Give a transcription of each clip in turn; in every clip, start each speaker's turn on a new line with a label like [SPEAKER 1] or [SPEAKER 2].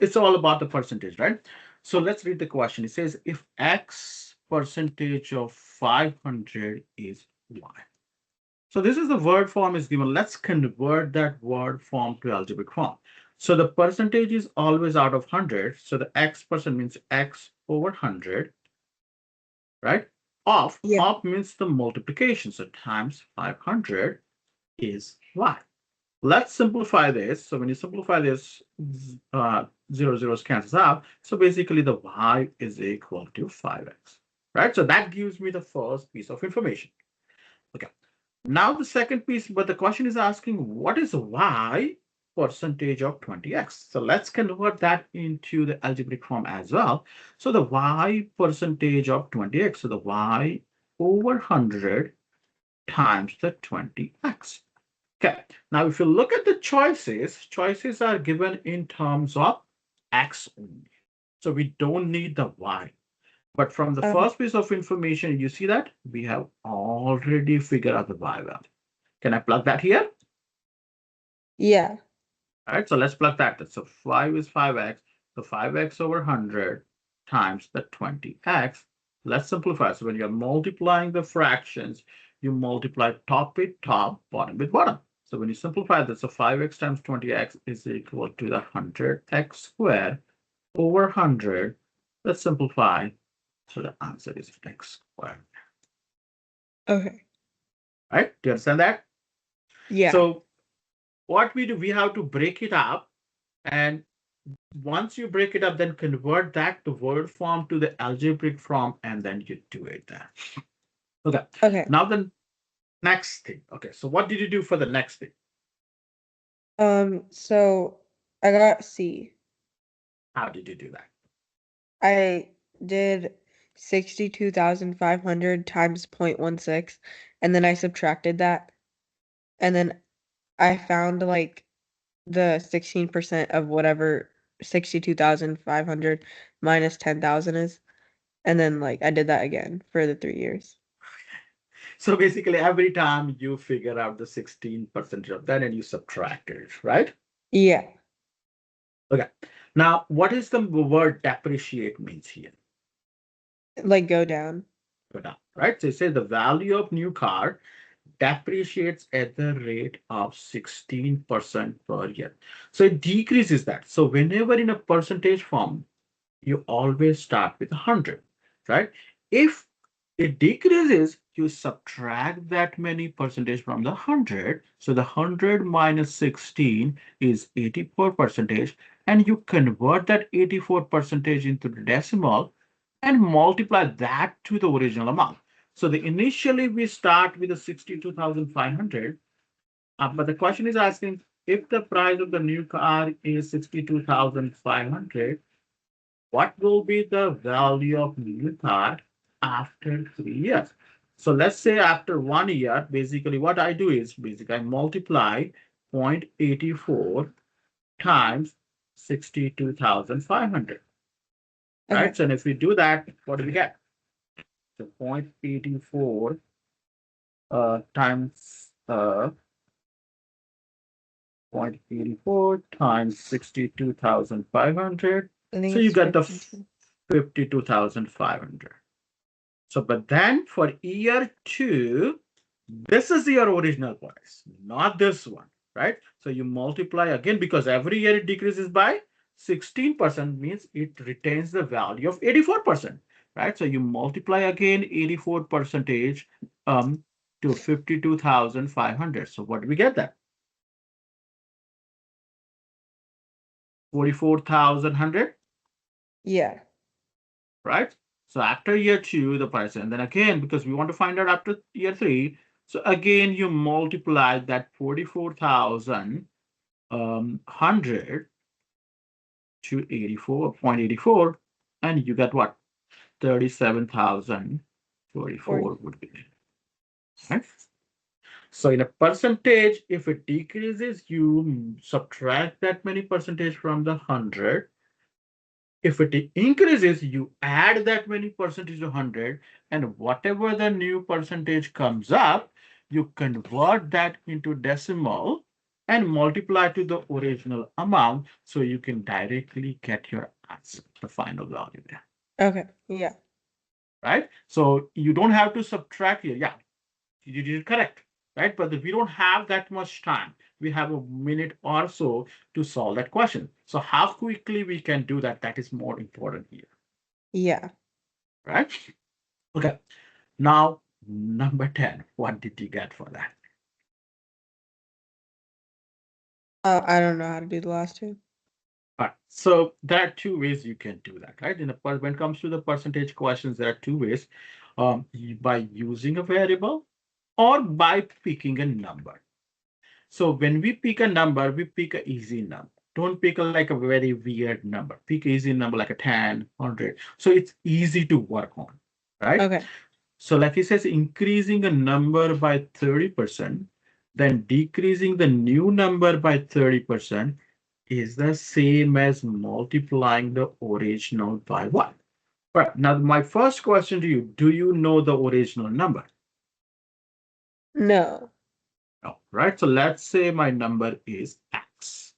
[SPEAKER 1] it's all about the percentage, right? So let's read the question. It says if X percentage of 500 is Y. So this is the word form is given. Let's convert that word form to algebraic form. So the percentage is always out of 100. So the X percent means X over 100, right?
[SPEAKER 2] Yeah.
[SPEAKER 1] Of means the multiplication. So times 500 is Y. Let's simplify this. So when you simplify this, zero zeros cancels out. So basically the Y is equal to 5X, right? So that gives me the first piece of information. Okay. Now the second piece, but the question is asking what is Y percentage of 20X? So let's convert that into the algebraic form as well. So the Y percentage of 20X, so the Y over 100 times the 20X. Okay, now if you look at the choices are given in terms of X only. So we don't need the Y. But from the
[SPEAKER 2] Okay.
[SPEAKER 1] first piece of information, you see that we have already figured out the Y value. Can I plug that here?
[SPEAKER 2] Yeah.
[SPEAKER 1] All right, so let's plug that. So 5 is 5X. So 5X over 100 times the 20X. Let's simplify. So when you're multiplying the fractions, you multiply top with top, bottom with bottom. So when you simplify this, so 5X times 20X is equal to the 100X squared over 100. Let's simplify. So the answer is X squared.
[SPEAKER 2] Okay.
[SPEAKER 1] Right? Do you understand that?
[SPEAKER 2] Yeah.
[SPEAKER 1] So what we do, we have to break it up. And once you break it up, then convert that to word form to the algebraic form, and then you do it there. Okay.
[SPEAKER 2] Okay.
[SPEAKER 1] Now the next thing. Okay. So what did you do for the next thing?
[SPEAKER 2] So I got C.
[SPEAKER 1] How did you do that?
[SPEAKER 2] I did 62,500 times 0.16, and then I subtracted that, and then I found like the 16% of whatever 62,500 minus 10,000 is, and then like I did that again for the 3 years.
[SPEAKER 1] So basically, every time you figure out the 16% of that and you subtract it, right?
[SPEAKER 2] Yeah.
[SPEAKER 1] Okay. Now, what is the word depreciate means here?
[SPEAKER 2] Like go down.
[SPEAKER 1] Go down, right? So it says the value of new car depreciates at the rate of 16% per year. So it decreases that. So whenever in a percentage form, you always start with 100, right? If it decreases, you subtract that many percentage from the 100. So the 100 minus 16 is 84 percentage, and you convert that 84 percentage into the decimal and multiply that to the original amount. So the initially we start with the 62,500, but the question is asking if the price of the new car is 62,500, what will be the value of new car after 3 years? So let's say after 1 year, basically what I do is basically I multiply 0.84 times 62,500, right?
[SPEAKER 2] Okay.
[SPEAKER 1] So if we do that, what do we get? So 0.84 times 0.84 times 62,500.
[SPEAKER 2] I think
[SPEAKER 1] So you
[SPEAKER 2] it's
[SPEAKER 1] get the
[SPEAKER 2] 52.
[SPEAKER 1] 52,500. So, but then for year two, this is your original price, not this one, right? So you multiply again because every year it decreases by 16% means it retains the value of 84%, right? So you multiply again 84 percentage to 52,500. So what do we get that? 44,100,
[SPEAKER 2] Yeah.
[SPEAKER 1] right? So after year two, the price, and then again, because we want to find out after year three, so again, you multiply that 44,000 100 to 84.84, and you get what? 37,044
[SPEAKER 2] 40.
[SPEAKER 1] would be, right? So in a percentage, if it decreases, you subtract that many percentage from the 100. If it increases, you add that many percentage to 100, and whatever the new percentage comes up, you convert that into decimal and multiply to the original amount so you can directly get your answer, the final value there,
[SPEAKER 2] Okay. Yeah.
[SPEAKER 1] right? So you don't have to subtract here. Yeah, you did it correct, right? But we don't have that much time. We have a minute or so to solve that question. So how quickly we can do that, that is more important here,
[SPEAKER 2] Yeah.
[SPEAKER 1] right? Okay, now number 10, what did you get for that?
[SPEAKER 2] I don't know how to do the last two.
[SPEAKER 1] All right, so there are two ways you can do that, right? When it comes to the percentage questions, there are two ways, by using a variable or by picking a number. So when we pick a number, we pick an easy number. Don't pick like a very weird number. Pick an easy number like a 10, 100. So it's easy to work on, right?
[SPEAKER 2] Okay.
[SPEAKER 1] So like he says, increasing a number by 30%, then decreasing the new number by 30% is the same as multiplying the original by what? Right. Now, my first question to you, do you know the original number?
[SPEAKER 2] No.
[SPEAKER 1] No, right? So let's say my number is X.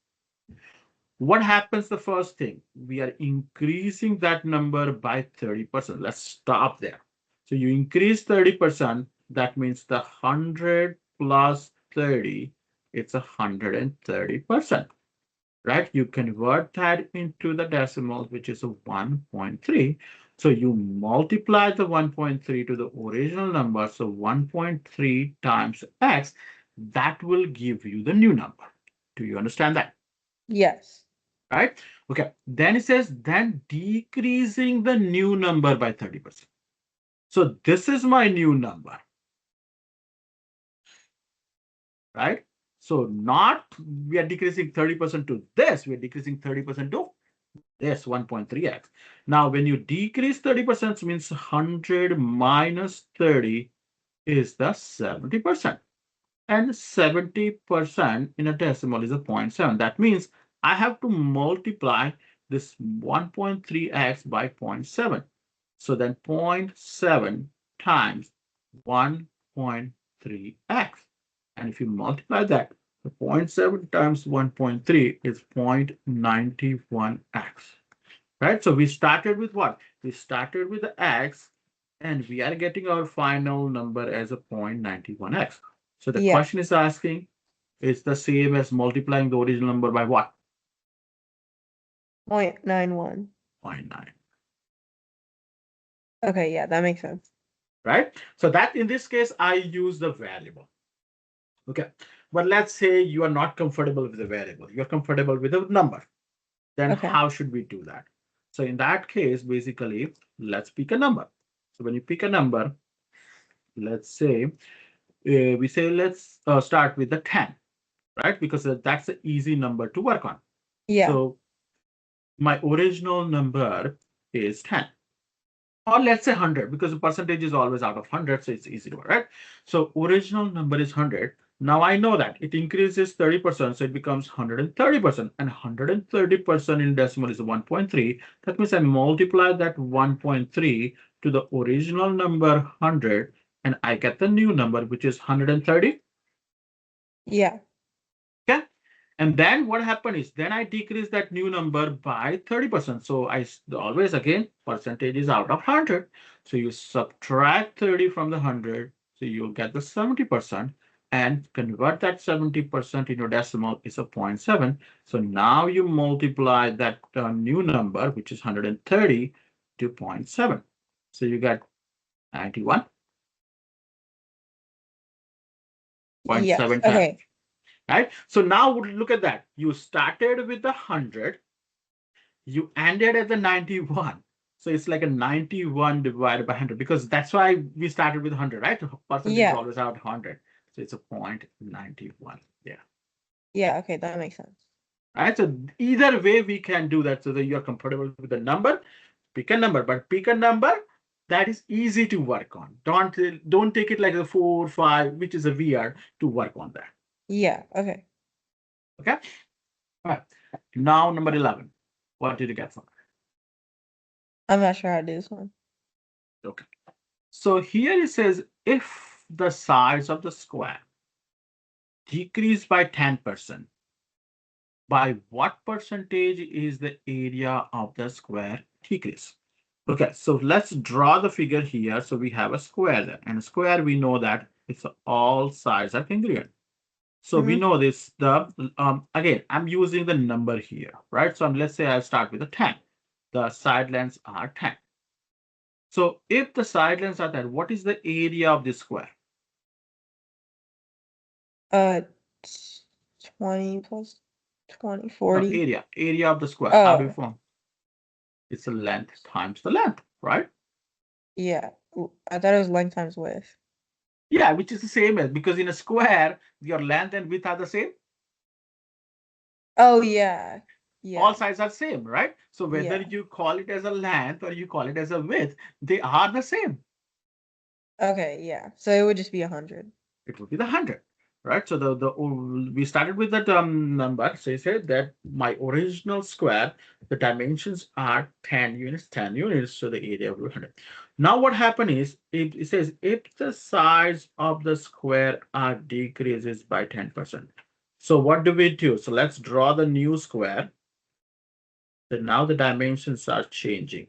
[SPEAKER 1] What happens the first thing? We are increasing that number by 30%. Let's stop there. So you increase 30%, that means the 100 plus 30, it's 130%, right? You convert that into the decimals, which is a 1.3. So you multiply the 1.3 to the original number. So 1.3 times X, that will give you the new number. Do you understand that?
[SPEAKER 2] Yes.
[SPEAKER 1] Right? Okay. Then it says, then decreasing the new number by 30%. So this is my new number, right? So not we are decreasing 30% to this, we are decreasing 30% to this 1.3x. Now, when you decrease 30%, means 100 minus 30 is the 70%. And 70% in a decimal is a 0.7. That means I have to multiply this 1.3x by 0.7. So then 0.7 times 1.3x. And if you multiply that, the 0.7 times 1.3 is 0.91x. Right? So we started with what? We started with the x, and we are getting our final number as a 0.91x. So the
[SPEAKER 2] Yeah.
[SPEAKER 1] question is asking, is the same as multiplying the original number by what?
[SPEAKER 2] 0.91.
[SPEAKER 1] zero point 0.9.
[SPEAKER 2] Okay, yeah, that makes sense.
[SPEAKER 1] Right? So that in this case, I use the variable. Okay. But let's say you are not comfortable with the variable. You're comfortable with a number. Then
[SPEAKER 2] Okay.
[SPEAKER 1] how should we do that? So in that case, basically, let's pick a number. So when you pick a number, let's say we say let's start with the 10, right? Because that's an easy number to work on.
[SPEAKER 2] Yeah.
[SPEAKER 1] So my original number is 10. Or let's say 100, because the percentage is always out of 100, so it's easy to work, right? So original number is 100. Now I know that it increases 30%, so it becomes 130%, and 130% in decimal is 1.3. That means I multiply that 1.3 to the original number 100, and I get the new number, which is 130.
[SPEAKER 2] Yeah.
[SPEAKER 1] Okay. And then what happened is then I decrease that new number by 30%. So I always again percentage is out of 100. So you subtract 30 from the 100. So you'll get the 70% and convert that 70% into decimal is a 0.7. So now you multiply that new number, which is 130 to 0.7. So you get 91.7
[SPEAKER 2] Yes.
[SPEAKER 1] times.
[SPEAKER 2] Okay.
[SPEAKER 1] Right? So now look at that. You started with the 100, you ended at the 91. So it's like a 91 divided by 100, because that's why we started with 100, right? Percentage is
[SPEAKER 2] Yeah.
[SPEAKER 1] always out 100. So it's a 0.91. Yeah.
[SPEAKER 2] Yeah. Okay, that makes sense.
[SPEAKER 1] Right. So either way we can do that so that you're comfortable with the number, pick a number, but pick a number that is easy to work on. Don't take it like a 4, 5, which is a weird to work on that.
[SPEAKER 2] Yeah. Okay.
[SPEAKER 1] Okay. All right. Now number 11. What did you get from
[SPEAKER 2] I'm not sure how to do this one.
[SPEAKER 1] it? Okay. So here it says if the size of the square decreased by 10%. By what percentage is the area of the square decrease? Okay, so let's draw the figure here. So we have a square there, and a square we know that it's all sides are congruent. So we
[SPEAKER 2] Mm-hmm.
[SPEAKER 1] know this. The again, I'm using the number here, right? So let's say I start with a 10. The side lengths are 10. So if the side lengths are 10, what is the area of this square?
[SPEAKER 2] Uh, 20 plus 20,
[SPEAKER 1] No,
[SPEAKER 2] 40.
[SPEAKER 1] area of the square. How do you
[SPEAKER 2] Oh,
[SPEAKER 1] form? It's the length times the length, right?
[SPEAKER 2] yeah. I thought it was length times width.
[SPEAKER 1] Yeah, which is the same as because in a square, your length and width are the same.
[SPEAKER 2] Oh, yeah.
[SPEAKER 1] All
[SPEAKER 2] Yeah.
[SPEAKER 1] sides are same, right? So whether
[SPEAKER 2] Yeah.
[SPEAKER 1] you call it as a length or you call it as a width, they are the same.
[SPEAKER 2] Okay, yeah. So it would just be 100.
[SPEAKER 1] It would be the 100, right? So we started with that number. So you said that my original square, the dimensions are 10 units, 10 units. So the area will be 100. Now what happened is it says if the size of the square are decreases by 10%. So what do we do? So let's draw the new square. Then now the dimensions are changing.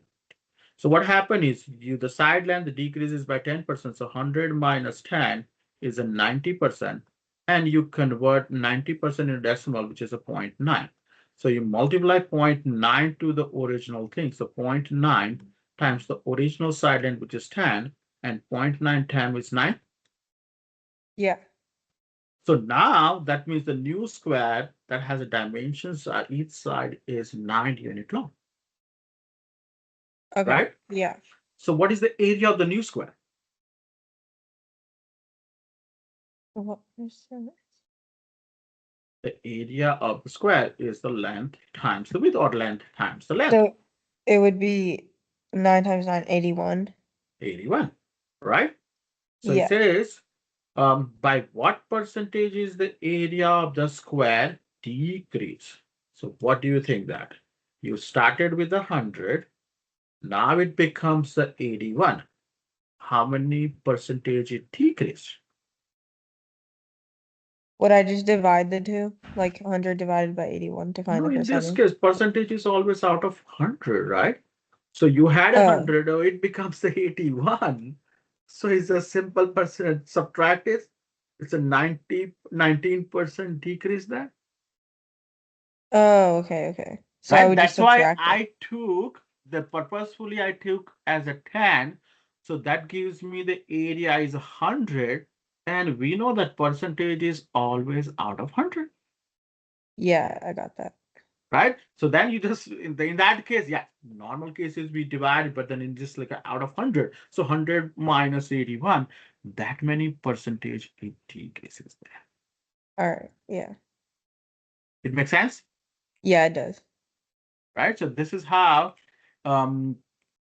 [SPEAKER 1] So what happened is the side length decreases by 10%. So 100 minus 10 is a 90%. And you convert 90% in decimal, which is a zero point 0.9. So you multiply zero point 0.9 to the original thing. So zero point 0.9 times the original side length, which is 10, and 0.9 times is 9.
[SPEAKER 2] Yeah.
[SPEAKER 1] So now that means the new square that has a dimensions each side is 9 unit long,
[SPEAKER 2] Okay.
[SPEAKER 1] right?
[SPEAKER 2] Yeah.
[SPEAKER 1] So what is the area of the new square?
[SPEAKER 2] What percent?
[SPEAKER 1] The area of the square is the length times the width or length times the length.
[SPEAKER 2] So it would be 9 times 9, 81.
[SPEAKER 1] 81, right? So it
[SPEAKER 2] Yeah.
[SPEAKER 1] says, by what percentage is the area of the square decrease? So what do you think that? You started with 100, now it becomes the 81. How many percentage it decreased?
[SPEAKER 2] Would I just divide the two? Like 100 divided by 81 to find
[SPEAKER 1] No,
[SPEAKER 2] the
[SPEAKER 1] in this
[SPEAKER 2] percentage?
[SPEAKER 1] case, percentage is always out of 100, right? So you had a
[SPEAKER 2] Oh.
[SPEAKER 1] 100, it becomes the 81. So it's a simple percent subtract it. It's a 19% decrease there,
[SPEAKER 2] Oh, okay, okay. So I
[SPEAKER 1] right?
[SPEAKER 2] would just
[SPEAKER 1] That's why
[SPEAKER 2] subtract it.
[SPEAKER 1] I took as a 10. So that gives me the area is 100. And we know that percentage is always out of 100.
[SPEAKER 2] Yeah, I got that.
[SPEAKER 1] Right? So then you just in that case, yeah, normal cases we divide, but then in just like out of 100, so 100 minus 81, that many percentage it decreases there.
[SPEAKER 2] All right. Yeah.
[SPEAKER 1] It makes sense,
[SPEAKER 2] Yeah, it does.
[SPEAKER 1] right? So this is how